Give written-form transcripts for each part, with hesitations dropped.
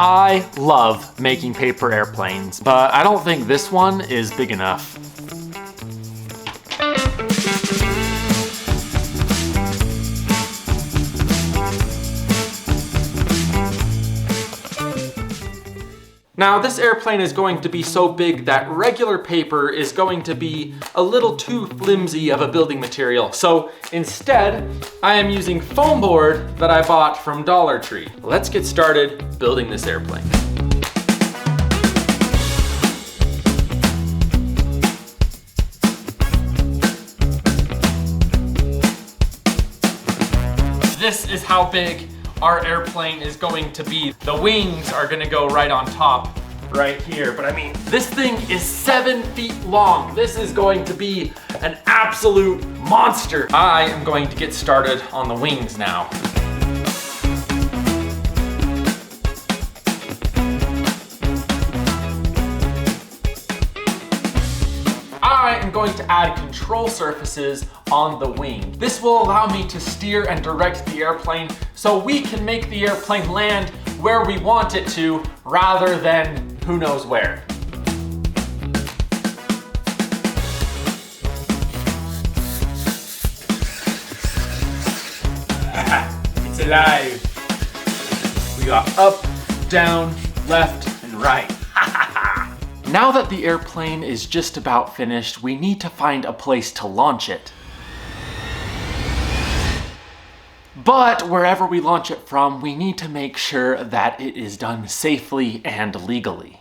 I love making paper airplanes, but I don't think this one is big enough. Now, this airplane is going to be so big that regular paper is going to be a little too flimsy of a building material. So instead, I am using foam board that I bought from Dollar Tree. Let's get started building this airplane. This is how big our airplane is going to be. The wings are gonna go right on top, right here. But I mean, this thing is 7 feet long. This is going to be an absolute monster. I am going to get started on the wings now. I am going to add control surfaces on the wing. This will allow me to steer and direct the airplane so we can make the airplane land where we want it to rather than who knows where. It's alive. We got up, down, left, and right. Now that the airplane is just about finished, we need to find a place to launch it. But wherever we launch it from, we need to make sure that it is done safely and legally.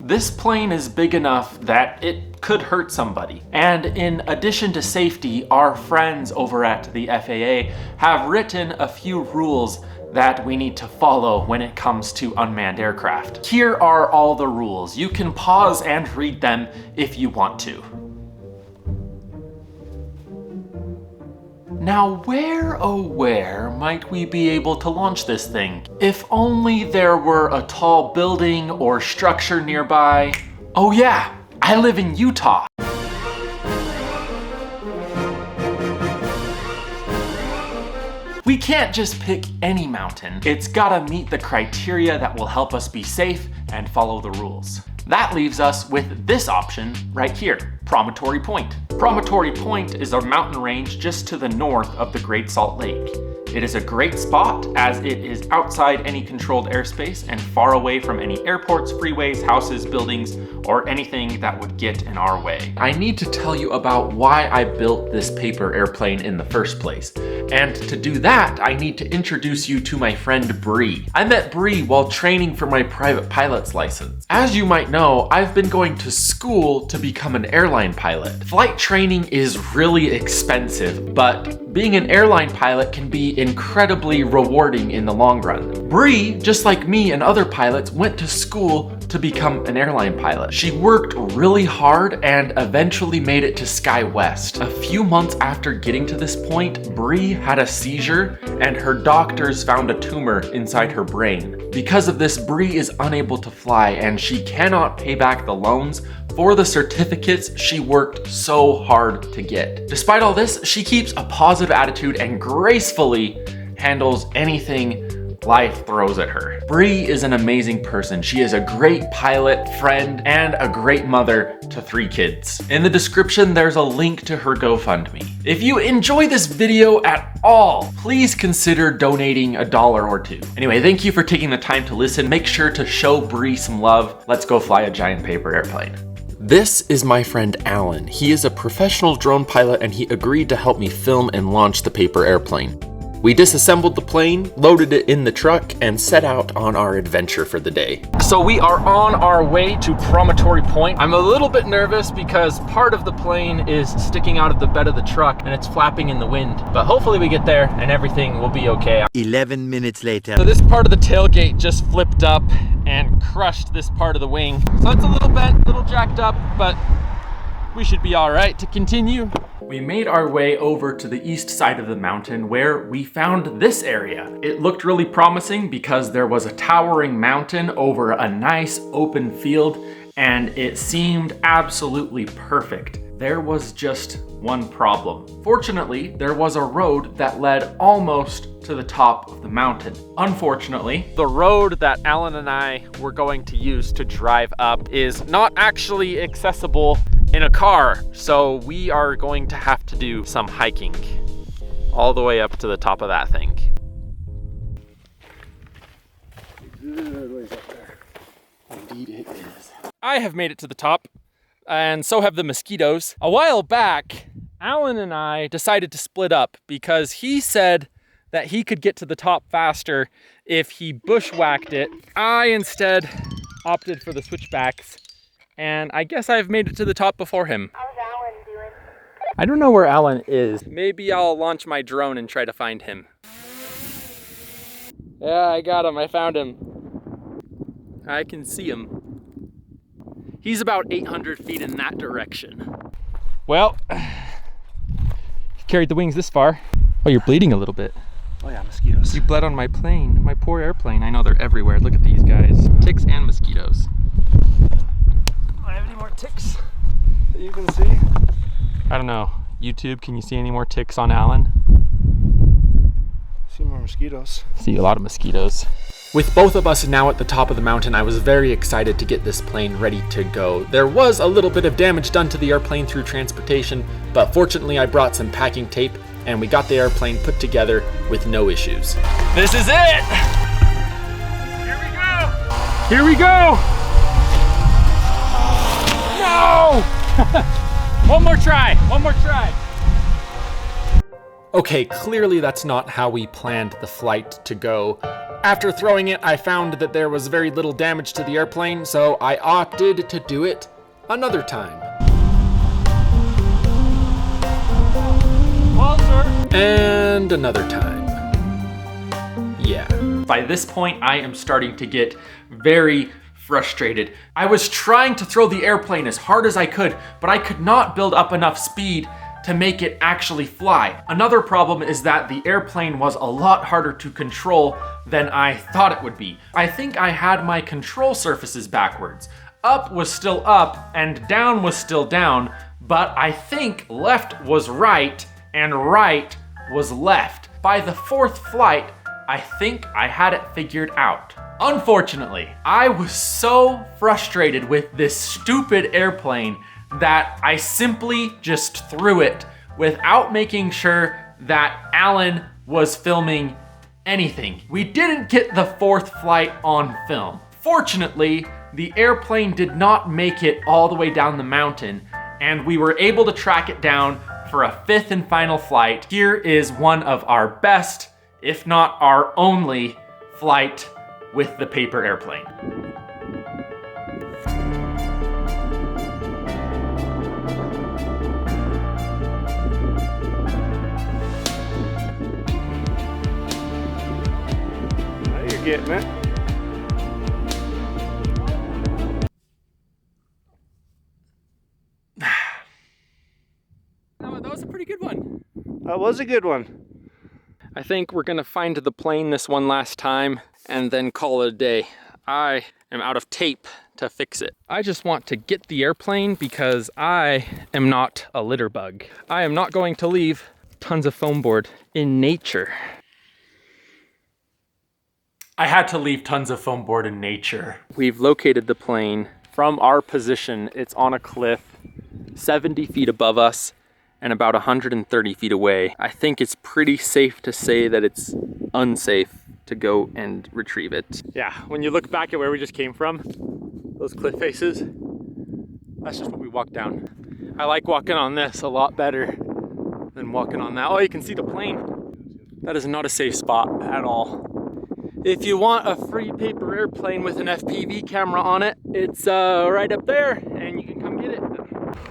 This plane is big enough that it could hurt somebody. And in addition to safety, our friends over at the FAA have written a few rules that we need to follow when it comes to unmanned aircraft. Here are all the rules. You can pause and read them if you want to. Now, where, oh where, might we be able to launch this thing? If only there were a tall building or structure nearby. Oh yeah, I live in Utah. We can't just pick any mountain. It's gotta meet the criteria that will help us be safe and follow the rules. That leaves us with this option right here, Promontory Point. Promontory Point is a mountain range just to the north of the Great Salt Lake. It is a great spot as it is outside any controlled airspace and far away from any airports, freeways, houses, buildings, or anything that would get in our way. I need to tell you about why I built this paper airplane in the first place. And to do that, I need to introduce you to my friend Bree. I met Bree while training for my private pilot's license. As you might know, I've been going to school to become an airline pilot. Flight training is really expensive, but being an airline pilot can be incredibly rewarding in the long run. Bree, just like me and other pilots, went to school to become an airline pilot. She worked really hard and eventually made it to SkyWest. A few months after getting to this point, Bree had a seizure and her doctors found a tumor inside her brain. Because of this, Bree is unable to fly and she cannot pay back the loans for the certificates she worked so hard to get. Despite all this, she keeps a positive attitude and gracefully handles anything life throws at her. Bree is an amazing person. She is a great pilot, friend, and a great mother to 3 kids. In the description, there's a link to her GoFundMe. If you enjoy this video at all, please consider donating $1 or $2. Anyway, thank you for taking the time to listen. Make sure to show Bree some love. Let's go fly a giant paper airplane. This is my friend Alan. He is a professional drone pilot and he agreed to help me film and launch the paper airplane. We disassembled the plane, loaded it in the truck, and set out on our adventure for the day. So we are on our way to Promontory Point. I'm a little bit nervous because part of the plane is sticking out of the bed of the truck and it's flapping in the wind. But hopefully we get there and everything will be okay. 11 minutes later. So this part of the tailgate just flipped up and crushed this part of the wing. So it's a little bent, a little jacked up, but we should be all right to continue. We made our way over to the east side of the mountain where we found this area. It looked really promising because there was a towering mountain over a nice open field and it seemed absolutely perfect. there was just one problem. Fortunately, there was a road that led almost to the top of the mountain. Unfortunately, the road that Alan and I were going to use to drive up is not actually accessible in a car, so we are going to have to do some hiking all the way up to the top of that thing. Good ways up there. Indeed it is. I have made it to the top, and so have the mosquitoes. A while back, Alan and I decided to split up because he said that he could get to the top faster if he bushwhacked it. I instead opted for the switchbacks, and I guess I've made it to the top before him. How's Alan doing? I don't know where Alan is. Maybe I'll launch my drone and try to find him. Yeah, I got him. I found him. I can see him. He's about 800 feet in that direction. Well, he carried the wings this far. Oh, you're bleeding a little bit. Oh yeah, mosquitoes. You bled on my plane, my poor airplane. I know they're everywhere. Look at these guys. Ticks and mosquitoes. Do I have any more ticks that you can see? I don't know. YouTube, can you see any more ticks on Alan? See more mosquitoes. See a lot of mosquitoes. With both of us now at the top of the mountain, I was very excited to get this plane ready to go. There was a little bit of damage done to the airplane through transportation, but fortunately I brought some packing tape and we got the airplane put together with no issues. This is it! Here we go! Here we go! No! One more try, one more try. Okay, clearly that's not how we planned the flight to go. After throwing it, I found that there was very little damage to the airplane, so I opted to do it another time. Well, sir. And another time. Yeah. By this point, I am starting to get very frustrated. I was trying to throw the airplane as hard as I could, but I could not build up enough speed to make it actually fly. Another problem is that the airplane was a lot harder to control than I thought it would be. I think I had my control surfaces backwards. Up was still up and down was still down, but I think left was right and right was left. By the fourth flight, I think I had it figured out. Unfortunately, I was so frustrated with this stupid airplane that I simply just threw it without making sure that Alan was filming anything. We didn't get the fourth flight on film. Fortunately, the airplane did not make it all the way down the mountain, and we were able to track it down for a fifth and final flight. Here is one of our best, if not our only, flight with the paper airplane. Getting it. That was a pretty good one. That was a good one. I think we're gonna find the plane this one last time and then call it a day. I am out of tape to fix it. I just want to get the airplane because I am not a litter bug. I am not going to leave tons of foam board in nature. I had to leave tons of foam board in nature. We've located the plane. From our position, it's on a cliff 70 feet above us and about 130 feet away. I think it's pretty safe to say that it's unsafe to go and retrieve it. Yeah, when you look back at where we just came from, those cliff faces, that's just what we walked down. I like walking on this a lot better than walking on that. Oh, you can see the plane. That is not a safe spot at all. If you want a free paper airplane with an FPV camera on it, it's right up there and you can come get it.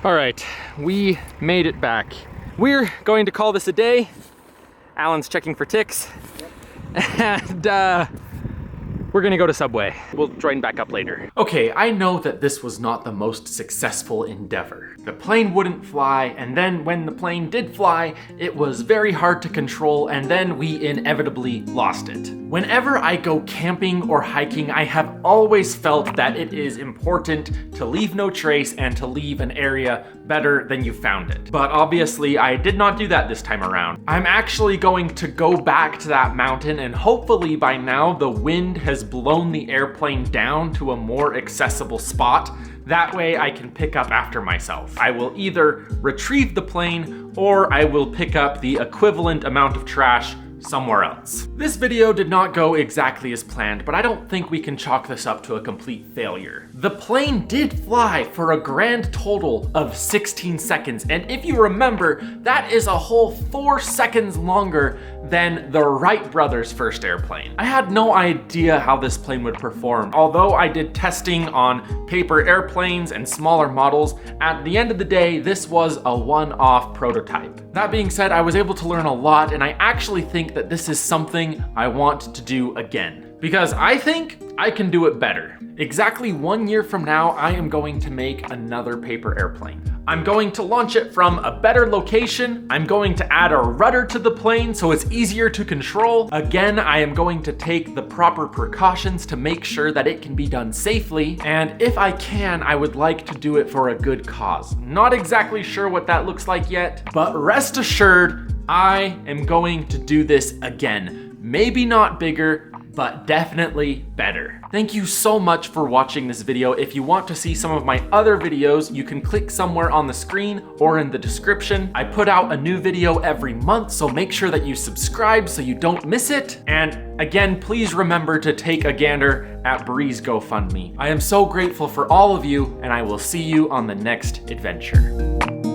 All right, we made it back. We're going to call this a day. Alan's checking for ticks. And we're gonna go to Subway. We'll join back up later. Okay, I know that this was not the most successful endeavor. The plane wouldn't fly, and then when the plane did fly, it was very hard to control, and then we inevitably lost it. Whenever I go camping or hiking, I have always felt that it is important to leave no trace and to leave an area better than you found it. But obviously, I did not do that this time around. I'm actually going to go back to that mountain, and hopefully by now the wind has blown the airplane down to a more accessible spot. That way I can pick up after myself. I will either retrieve the plane or I will pick up the equivalent amount of trash somewhere else. This video did not go exactly as planned, but I don't think we can chalk this up to a complete failure. The plane did fly for a grand total of 16 seconds, and if you remember, that is a whole 4 seconds longer than the Wright brothers' first airplane. I had no idea how this plane would perform. Although I did testing on paper airplanes and smaller models, at the end of the day, this was a one-off prototype. That being said, I was able to learn a lot, and I actually think that this is something I want to do again, because I think I can do it better. Exactly 1 year from now, I am going to make another paper airplane. I'm going to launch it from a better location. I'm going to add a rudder to the plane so it's easier to control. Again, I am going to take the proper precautions to make sure that it can be done safely. And if I can, I would like to do it for a good cause. Not exactly sure what that looks like yet, but rest assured, I am going to do this again. Maybe not bigger, but definitely better. Thank you so much for watching this video. If you want to see some of my other videos, you can click somewhere on the screen or in the description. I put out a new video every month, so make sure that you subscribe so you don't miss it. And again, please remember to take a gander at Bree's GoFundMe. I am so grateful for all of you, and I will see you on the next adventure.